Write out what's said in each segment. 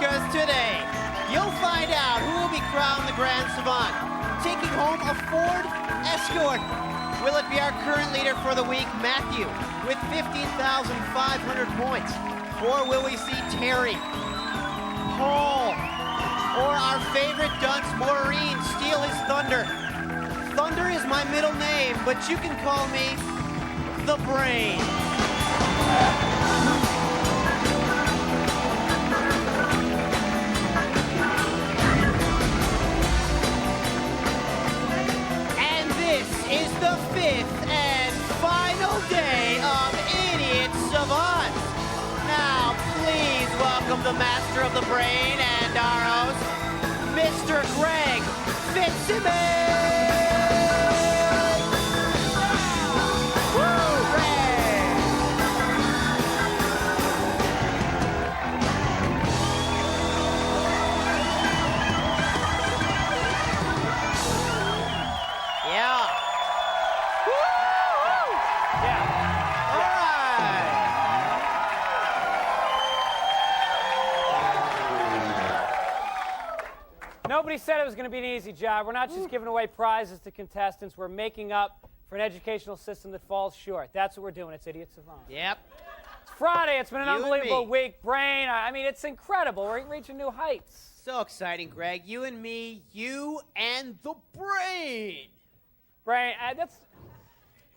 Tearjerkers today. You'll find out who will be crowned the Grand Savant, taking home a Ford Escort. Will it be our current leader for the week, Matthew, with 15,500 points? Or will we see Terry, Paul, or our favorite dunce, Maureen, steal his thunder? Thunder is my middle name, but you can call me the Brain. And this is the fifth and final day of Idiot Savants. Now, please welcome the master of the brain and our host, Mr. Greg Fitzsimmons. Woo, Greg! Yeah. Woo! Yeah. All right. Nobody said it was going to be an easy job. We're not just giving away prizes to contestants. We're making up for an educational system that falls short. That's what we're doing. It's Idiot Savant. Yep. It's Friday. It's been an You and unbelievable me. week. Brain, I mean, it's incredible. We're reaching new heights. So exciting, Greg. You and me, you and the Brain. Brain,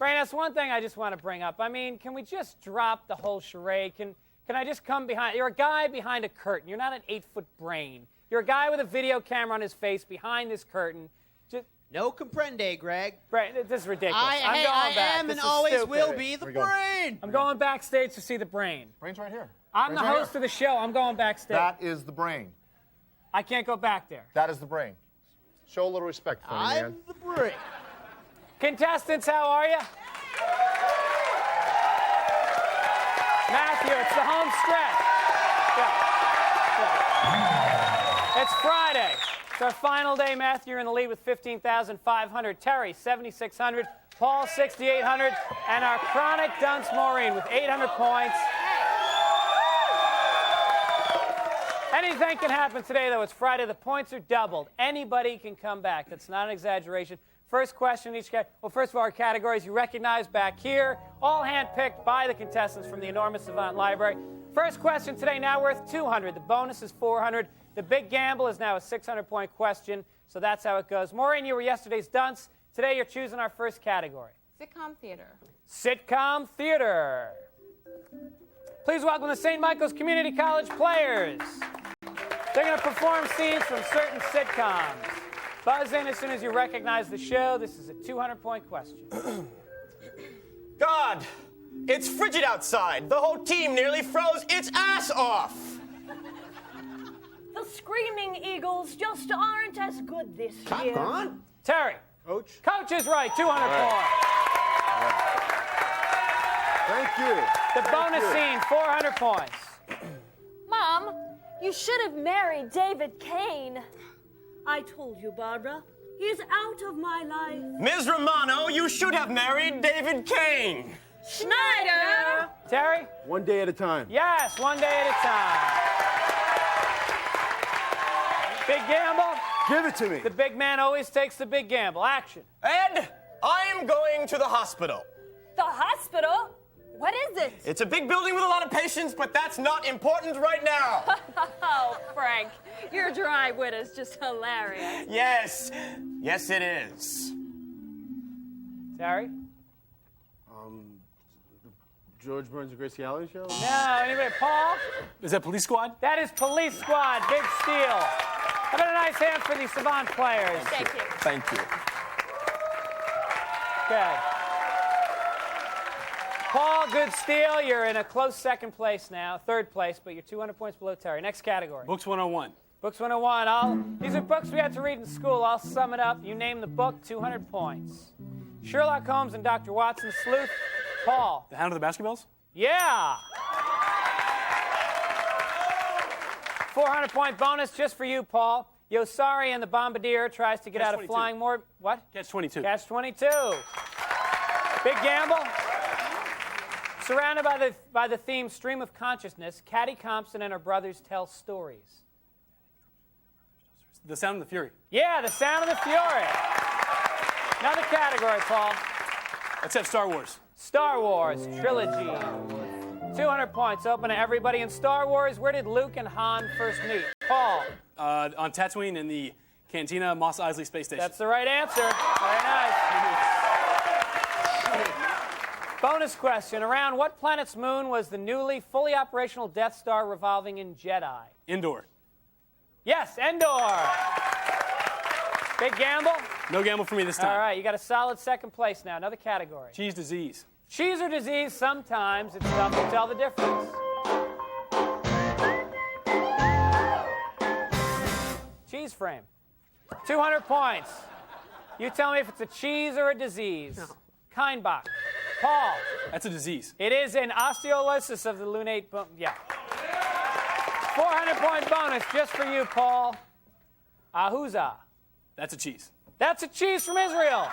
that's one thing I just want to bring up. I mean, can we just drop the whole charade? Can I just come behind? You're a guy behind a curtain. You're not an 8-foot brain. You're a guy with a video camera on his face behind this curtain. Just, No comprende, Greg. Brain, this is ridiculous. I am This and is always stupid. will be the Where you going? Brain. I'm going backstage to see the Brain. Brain's right here. I'm the Brain's right host here. of the show. I'm going backstage. That is the brain. I can't go back there. That is the brain. Show a little respect for me, I'm man. the Brain. Contestants, how are you? Matthew, it's the home stretch. Yeah. It's Friday. It's our final day. Matthew, you're in the lead with 15,500. Terry, 7,600. Paul, 6,800. And our chronic dunce, Maureen, with 800 points. Anything can happen today, though. It's Friday. The points are doubled. Anybody can come back. That's not an exaggeration. First question in each category. Well, first of all, our categories you recognize back here, all handpicked by the contestants from the enormous Savant Library. First question today, now worth 200. The bonus is 400. The big gamble is now a 600-point question, so that's how it goes. Maureen, you were yesterday's dunce. Today, you're choosing our first category. Sitcom theater. Sitcom theater. Please welcome the St. Michael's Community College players. They're going to perform scenes from certain sitcoms. Buzz in as soon as you recognize the show. This is a 200-point question. God, it's frigid outside. The whole team nearly froze its ass off. The Screaming Eagles just aren't as good this year. Terry. Coach? Coach is right. 200 points. Thank you. The bonus scene, 400 points. Mom, you should have married David Kane. I told you, Barbara. He's out of my life. Ms. Romano, you should have married David Kane. Schneider! Terry? One day at a time. Yes, one day at a time. Big gamble? Give it to me. The big man always takes the big gamble. Action. Ed, I'm going to the hospital. The hospital? What is it? It's a big building with a lot of patients, but that's not important right now. Oh, Frank, your dry wit is just hilarious. Yes, it is. Terry? George Burns and Gracie Alley show? No, anybody? Paul? Is that Police Squad? That is Police Squad. Big steal. How about a nice hand for the Savant players? Thank you. Thank you. Okay. Paul, good steal. You're in a close second place now. Third place, but you're 200 points below Terry. Next category. Books 101. Books 101. These are books we had to read in school. I'll sum it up. You name the book, 200 points. Sherlock Holmes and Dr. Watson Sleuth. Paul. The Hound of the Basketballs? Yeah. 400-point bonus just for you, Paul. Yosari and the Bombardier tries to get Catch out of 22. flying more. What? Catch 22. Catch 22. Big gamble. Surrounded by the theme Stream of Consciousness, Caddy Compson and her brothers tell stories. The Sound of the Fury. Yeah, The Sound of the Fury. Another category, Paul. Let's have Star Wars. Star Wars trilogy. 200 points open to everybody in Star Wars. Where did Luke and Han first meet? Paul. On Tatooine in the Cantina Mos Eisley Space Station. That's the right answer. Very nice. Bonus question. Around what planet's moon was the newly fully operational Death Star revolving in Jedi? Indoor. Yes, Endor. Big gamble? No gamble for me this time. All right, you got a solid second place now. Another category. Cheese disease. Cheese or disease, sometimes it's tough to tell the difference. Cheese frame. 200 points. You tell me if it's a cheese or a disease. No. Kindbach. Paul. That's a disease. It is an osteolysis of the lunate bone. Yeah. 400-point bonus just for you, Paul. Ahuza. That's a cheese. That's a cheese from Israel.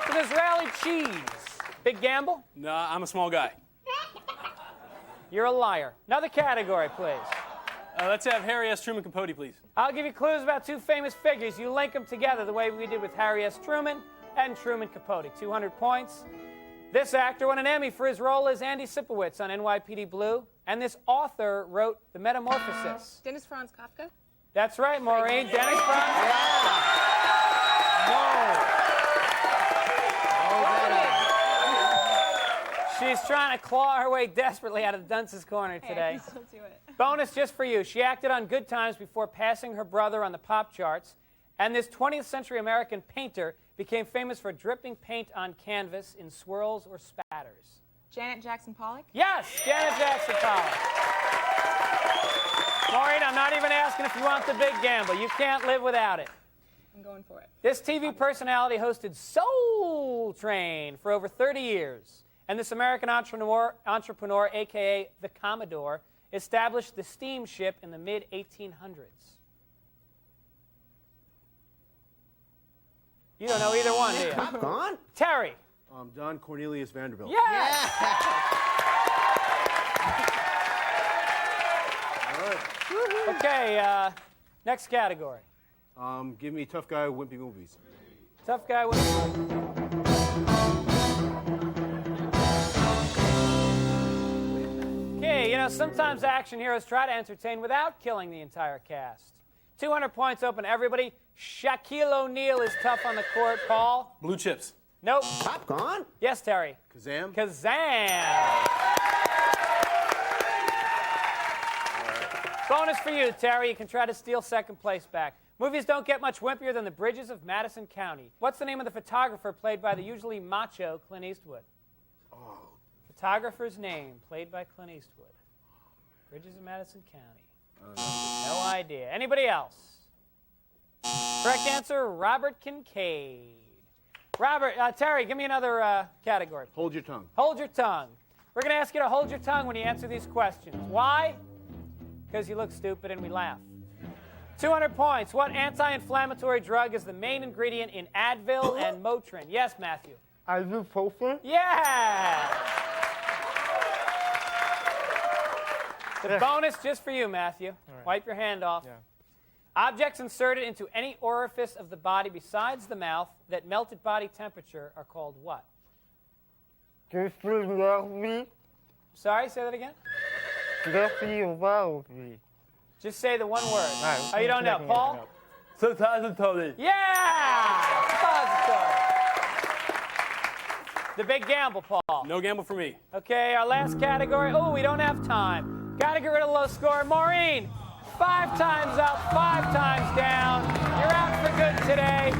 It's an Israeli cheese. Big gamble? No, I'm a small guy. You're a liar. Another category, please. Let's have Harry S. Truman Capote, please. I'll give you clues about two famous figures. You link them together the way we did with Harry S. Truman and Truman Capote. 200 points. This actor won an Emmy for his role as Andy Sipowicz on NYPD Blue, and this author wrote The Metamorphosis. Dennis Franz Kafka? That's right, Maureen. Dennis Franz. She's trying to claw her way desperately out of the dunce's corner today. I can still do it. Bonus just for you. She acted on Good Times before passing her brother on the pop charts. And this 20th century American painter became famous for dripping paint on canvas in swirls or spatters. Janet Jackson Pollock? Yes, Janet Jackson Pollock. Maureen, I'm not even asking if you want the big gamble. You can't live without it. I'm going for it. This TV personality hosted Soul Train for over 30 years. And this American entrepreneur, a.k.a. the Commodore, established the steamship in the mid-1800s. You don't know either one, do you? Gone? Terry. Don Cornelius Vanderbilt. Yes! Okay, next category. Give me Tough Guy Wimpy Movies. Tough guy with... Okay, you know, sometimes action heroes try to entertain without killing the entire cast. 200 points open to everybody. Shaquille O'Neal is tough on the court. Paul? Blue Chips. Nope. Popcorn? Yes, Terry. Kazam? Kazam. Bonus for you, Terry. You can try to steal second place back. Movies don't get much wimpier than The Bridges of Madison County. What's the name of the photographer played by the usually macho Clint Eastwood? Photographer's name, played by Clint Eastwood. Bridges of Madison County. No idea. Anybody else? Correct answer, Robert Kincaid. Robert, Terry, give me another category. Hold your tongue. Hold your tongue. We're going to ask you to hold your tongue when you answer these questions. Why? Because you look stupid and we laugh. 200 points. What anti-inflammatory drug is the main ingredient in Advil and Motrin? Yes, Matthew. Ibuprofen? Yeah! The bonus just for you, Matthew. Right. Wipe your hand off. Yeah. Objects inserted into any orifice of the body besides the mouth that melt at body temperature are called what? Sorry, say that again? Just say the one word. Right, oh, you don't know. Paul? Suppository. Yeah! Suppository. The big gamble, Paul. No gamble for me. Okay, our last category. Oh, we don't have time. Got to get rid of low score. Maureen, 5 times up, 5 times down. You're out for good today.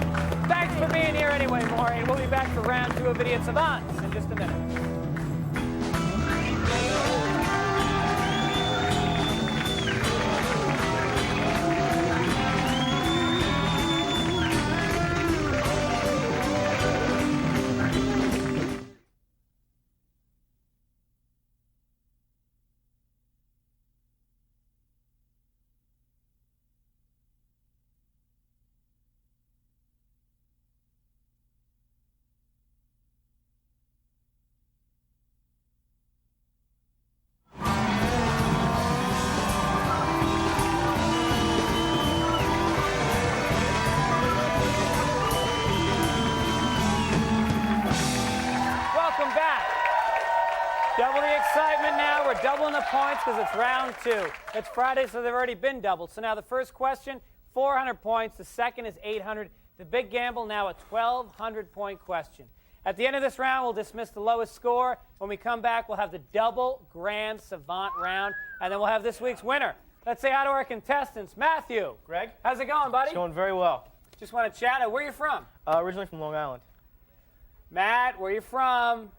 Thanks for being here anyway, Maureen. We'll be back for round 2 of Idiot Savants in just a minute. we're doubling the points because it's round 2. It's Friday, so they've already been doubled. So now the first question, 400 points. The second is 800. The big gamble now a 1,200-point question. At the end of this round, we'll dismiss the lowest score. When we come back, we'll have the double grand savant round, and then we'll have this week's winner. Let's say hi to our contestants. Matthew. Greg? How's it going, buddy? It's going very well. Just want to chat. Where are you from? Originally from Long Island. Matt, where are you from?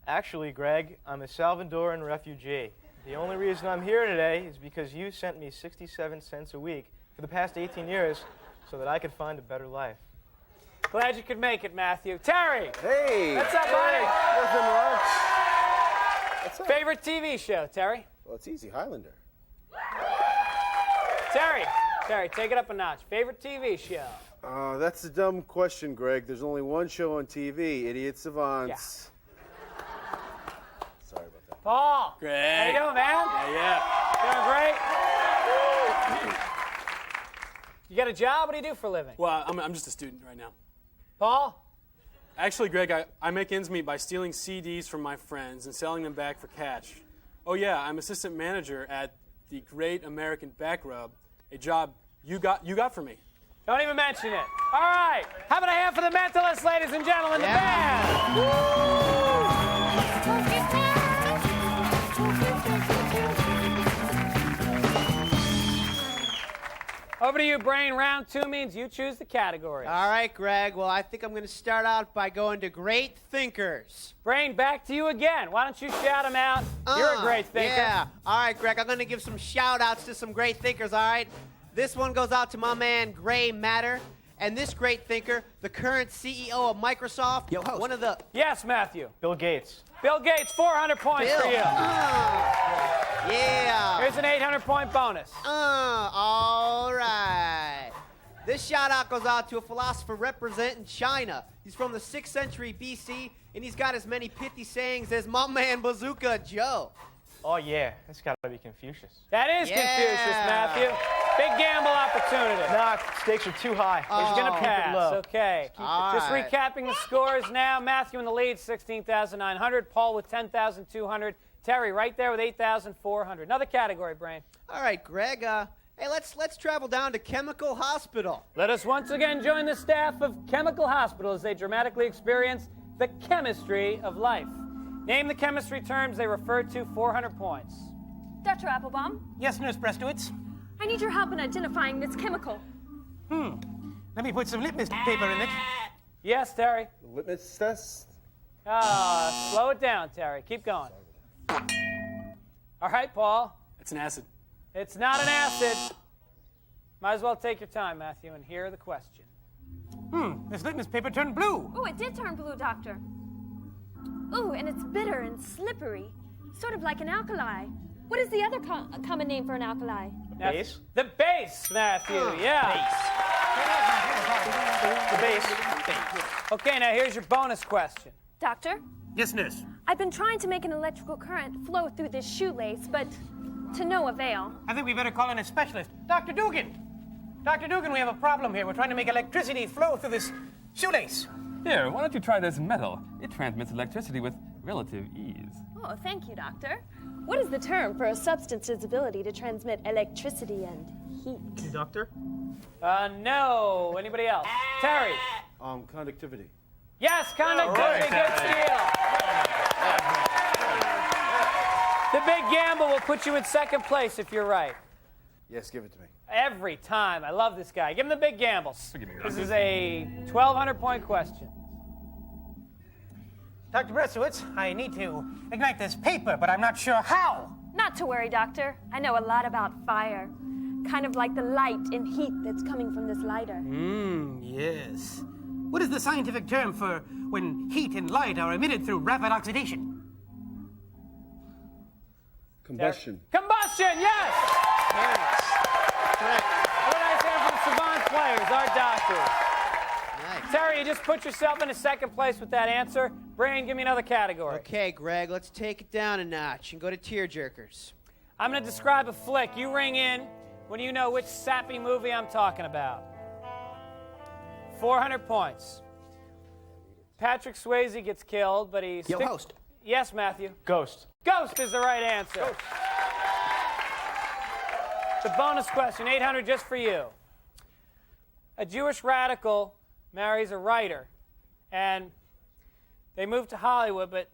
Actually, Greg, I'm a Salvadoran refugee. The only reason I'm here today is because you sent me 67 cents a week for the past 18 years so that I could find a better life. Glad you could make it, Matthew. Terry. Hey! What's up, buddy? Nothing much. What's up? Favorite TV show, Terry? Well, it's easy. Highlander. Terry, take it up a notch. Favorite TV show? That's a dumb question, Greg. There's only one show on TV, Idiot Savants. Sorry about that. Paul. Greg. How you doing, man? Yeah. Doing great? You got a job? What do you do for a living? Well, I'm just a student right now. Paul? Actually, Greg, I make ends meet by stealing CDs from my friends and selling them back for cash. Oh, yeah, I'm assistant manager at the Great American Back Rub, a job you got for me. Don't even mention it. All right. How about a hand for the mentalists, ladies and gentlemen, the band? Over to you, Brain. Round 2 means you choose the category. All right, Greg. Well, I think I'm going to start out by going to great thinkers. Brain, back to you again. Why don't you shout them out? You're a great thinker. Yeah. All right, Greg. I'm going to give some shout-outs to some great thinkers, all right? This one goes out to my man, Gray Matter. And this great thinker, the current CEO of Microsoft. Yo, host. One of the... Yes, Matthew. Bill Gates. Bill Gates, 400 points Bill. for you. Yeah. Here's an 800-point bonus. All right. This shout-out goes out to a philosopher representing China. He's from the 6th century BC, and he's got as many pithy sayings as my man Bazooka Joe. Oh, yeah. That's got to be Confucius. That is Confucius, Matthew. Big gamble opportunity. Nah, stakes are too high. He's going to pass. low. Okay. Just right. recapping the scores now. Matthew in the lead, 16,900. Paul with 10,200. Terry right there with 8,400. Another category, Brain. All right, Greg. Hey, let's travel down to Chemical Hospital. Let us once again join the staff of Chemical Hospital as they dramatically experience the chemistry of life. Name the chemistry terms they refer to, 400 points. Dr. Applebaum, Yes, Nurse Prestowitz. I need your help in identifying this chemical. Let me put some litmus paper in it. Yes, Terry. Litmus test? Slow it down, Terry. Keep going. All right, Paul. It's an acid. It's not an acid. Might as well take your time, Matthew, and hear the question. This litmus paper turned blue. Oh, it did turn blue, Doctor. Ooh, and it's bitter and slippery, sort of like an alkali. What is the other common name for an alkali? Base? The base, Matthew. Yeah. The base. Okay, now here's your bonus question. Doctor, Yes, Nurse. I've been trying to make an electrical current flow through this shoelace, but to no avail. I think we better call in a specialist. Dr. Dugan. Dr. Dugan, we have a problem here. We're trying to make electricity flow through this shoelace. Here, why don't you try this metal? It transmits electricity with relative ease. Oh, thank you, Doctor. What is the term for a substance's ability to transmit electricity and heat? Doctor? No. Anybody else? Terry. Conductivity. Yes, conductivity. Good steal. The big gamble will put you in second place if you're right. Yes, give it to me. Every time. I love this guy. Give him the big gambles. This is a 1,200-point question. Dr. Prestowitz, I need to ignite this paper, but I'm not sure how. Not to worry, Doctor. I know a lot about fire. Kind of like the light and heat that's coming from this lighter. Yes. What is the scientific term for when heat and light are emitted through rapid oxidation? Combustion. Combustion, yes! Correct. What a nice hand from the Savant players, our doctors. Nice. Terry, you just put yourself into second place with that answer. Brain, give me another category. Okay, Greg, let's take it down a notch and go to Tearjerkers. I'm going to describe a flick. You ring in when you know which sappy movie I'm talking about. 400 points. Patrick Swayze gets killed, but he Yes, Matthew. Ghost. Ghost is the right answer. Ghost. The bonus question, 800 just for you. A Jewish radical marries a writer, and they move to Hollywood, but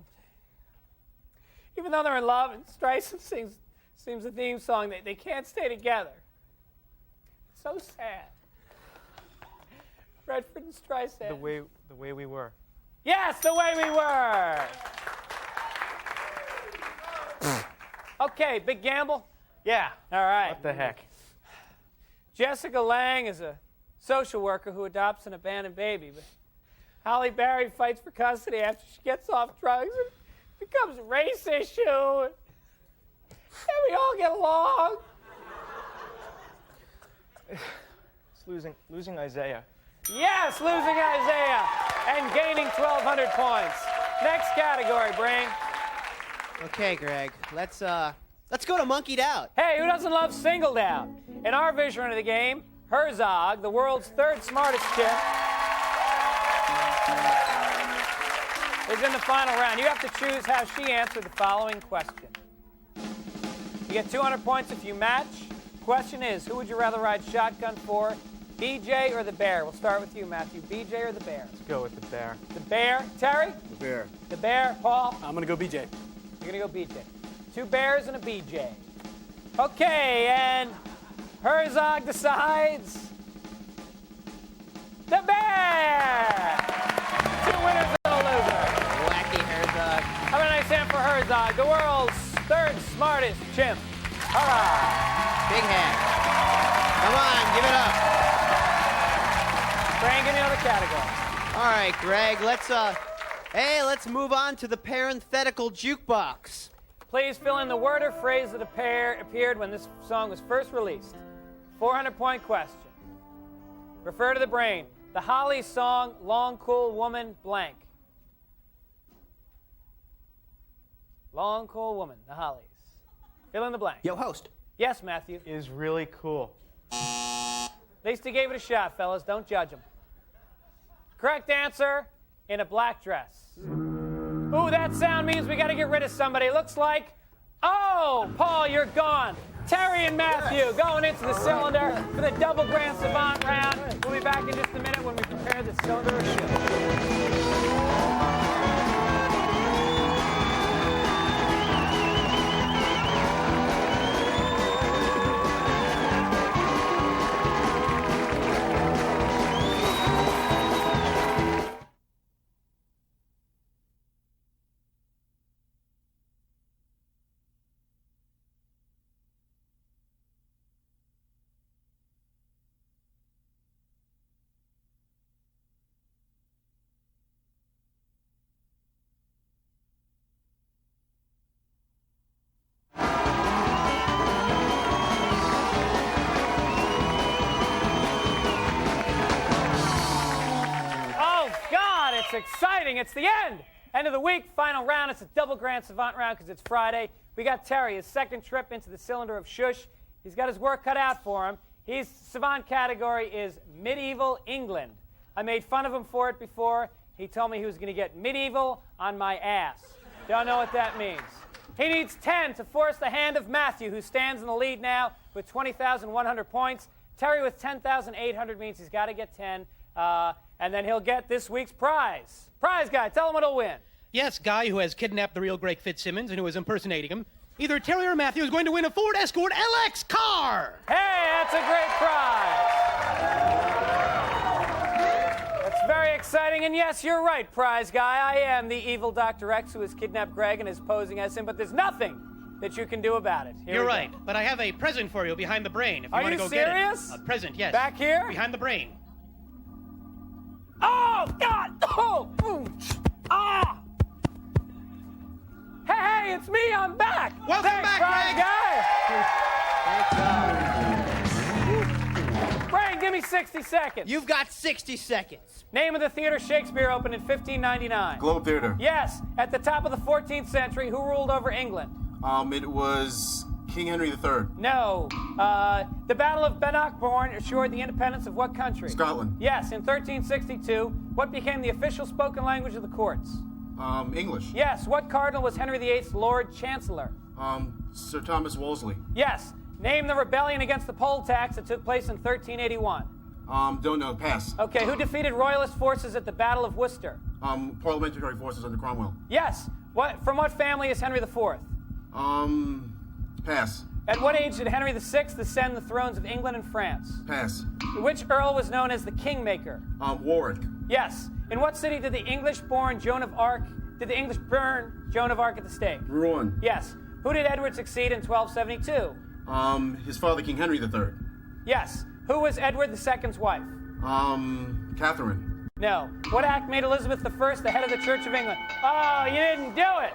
even though they're in love and Streisand sings the theme song, they can't stay together. It's so sad. Redford and Streisand. The way we were. Yes, The Way We Were. Okay, big gamble? Yeah. All right. What the heck? Jessica Lange is a social worker who adopts an abandoned baby, but Halle Berry fights for custody after she gets off drugs and it becomes a race issue. And we all get along. It's losing Isaiah. Yes, losing Isaiah and gaining 1,200 points. Next category, Brain. Okay, Greg. Let's go to Monkeyed Out. Hey, who doesn't love Singled Out? In our version of the game, Herzog, the world's third smartest chick, is in the final round. You have to choose how she answered the following question. You get 200 points if you match. Question is, who would you rather ride shotgun for, BJ or the Bear? We'll start with you, Matthew. BJ or the Bear? Let's go with the Bear. The Bear. Terry? The Bear. The Bear. Paul? I'm going to go BJ. You're going to go BJ. 2 Bears and a BJ. Okay, and Herzog decides the Bear! 2 winners and a loser. Wacky Herzog. How about a nice hand for Herzog, the world's third smartest chimp. Hurrah! Big hand. Come on, give it up. Frank, give me another category. All right, Greg, let's move on to the parenthetical jukebox. Please fill in the word or phrase that appeared when this song was first released. 400-point question. Refer to the brain. The Hollies song, Long Cool Woman, blank. Long Cool Woman, the Hollies. Fill in the blank. Yo, host. Yes, Matthew. Is really cool. At least he gave it a shot, fellas. Don't judge him. Correct answer, in a black dress. Ooh, that sound means we got to get rid of somebody. Looks like, oh, Paul, you're gone. Terry and Matthew going into the cylinder for the double Grand Savant round. We'll be back in just a minute when we prepare the cylinder of show. It's exciting. It's the end of the week, final round. It's a double Grand Savant round because it's Friday. We got Terry, his second trip into the cylinder of shush. He's got his work cut out for him. His Savant category is medieval England. I made fun of him for it before. He told me he was going to get medieval on my ass. Don't know what that means. He needs 10 to force the hand of Matthew, who stands in the lead now with 20,100 points. Terry with 10,800 means he's got to get 10. And then he'll get this week's prize. Prize guy, tell him what he'll win. Yes, guy who has kidnapped the real Greg Fitzsimmons and who is impersonating him. Either Terry or Matthew is going to win a Ford Escort LX car. Hey, that's a great prize. That's very exciting. And yes, you're right, prize guy. I am the evil Dr. X who has kidnapped Greg and is posing as him, but there's nothing that you can do about it. You're right, but I have a present for you behind the brain. If you want to go serious? Get it. A present, yes. Back here? Behind the brain. Oh, God! Oh! Ah! Hey, it's me! I'm back! Welcome Thanks, back, Greg! Brain, give me 60 seconds. You've got 60 seconds. Name of the theater Shakespeare opened in 1599. Globe Theater. Yes, at the top of the 14th century, who ruled over England? It was King Henry III. No. The Battle of Bannockbourne assured the independence of what country? Scotland. Yes, in 1362. What became the official spoken language of the courts? English. Yes. What cardinal was Henry VIII's Lord Chancellor? Sir Thomas Wolsey. Yes. Name the rebellion against the poll tax that took place in 1381. Don't know. Pass. Okay. Who defeated royalist forces at the Battle of Worcester? Parliamentary forces under Cromwell. Yes. From what family is Henry IV? Pass. At what age did Henry VI ascend the thrones of England and France? Pass. Which earl was known as the Kingmaker? Warwick. Yes. In what city did the English burn Joan of Arc at the stake? Rouen. Yes. Who did Edward succeed in 1272? His father, King Henry III. Yes. Who was Edward II's wife? Catherine. No. What act made Elizabeth I the head of the Church of England? Oh, you didn't do it.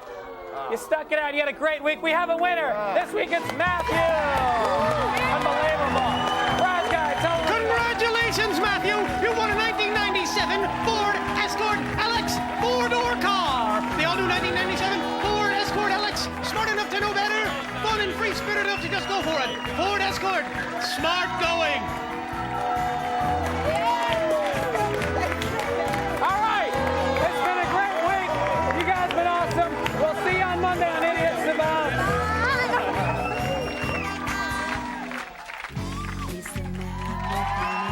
You stuck it out. You had a great week. We have a winner. This week it's Matthew. Unbelievable. Prize guy, tell him. Congratulations, Matthew! You won a 1997 Ford Escort LX four-door car. The all-new 1997 Ford Escort LX. Smart enough to know better, fun and free-spirited enough to just go for it. Ford Escort. Smart going. All right. It's been a great week. You guys have been awesome. We'll see you on Monday on Idiot Savants. He's the man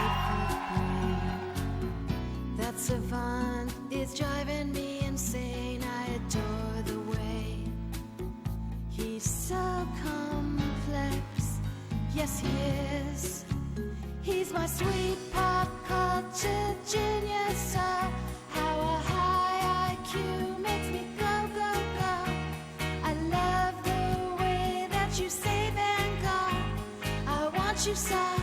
that savant is driving me insane. I adore the way he's so complex. Yes, he is. He's my sweet pop culture genius. So how a high IQ makes me go, go, go. I love the way that you say Van Gogh. I want you so.